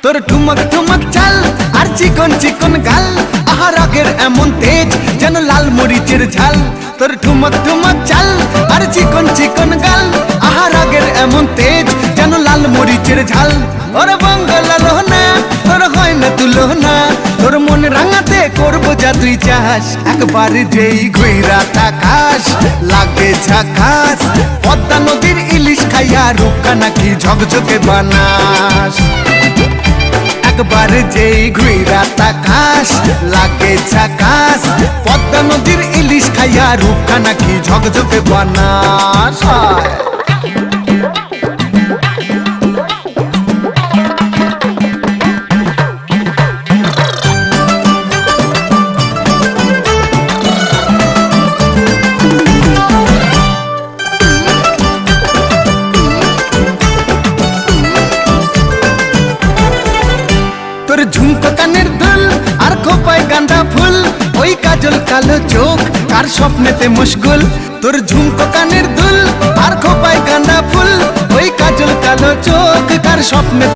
তোর ঠুমক ঠুমক চাল আর চিকন চিকন গাল, আহা রাগের এমন তেজ যেন লাল মরিচের ঝাল। তোর ঠুমক ঠুমক চাল আর চিকন চিকন গাল, আহা রাগের এমন তেজ যেন লাল মরিচের ঝাল। ওরে বাঙ্গালা লোহনা তোর হয় না তুলনা, তোর মন রাঙাতে করবো যা তুই চাস। একবার যেই ঘুইরা তাকাস লাগে ঝাকাস, পদ্মা নদীর ইলিশ খাইয়া রূপকা নাকি ঝকঝকে বানাস। একবার যেই ঘুইরা তাকাস লাগে ঝাকাস, পদ্মা নদীর ইলিশ খাইয়া রূপকা নাকি ঝকঝকে বানাস। তোর ঝুমকো কানের দুল আর খোপায় গাঁদা ফুল, ওই কাজল কালো চোখ কার স্বপ্নেতে মশগুল। তোর ঝুমকো কানের দুল আর খোপায় গাঁদা ফুল, ওই কাজল কালো চোখ কার স্বপ্নে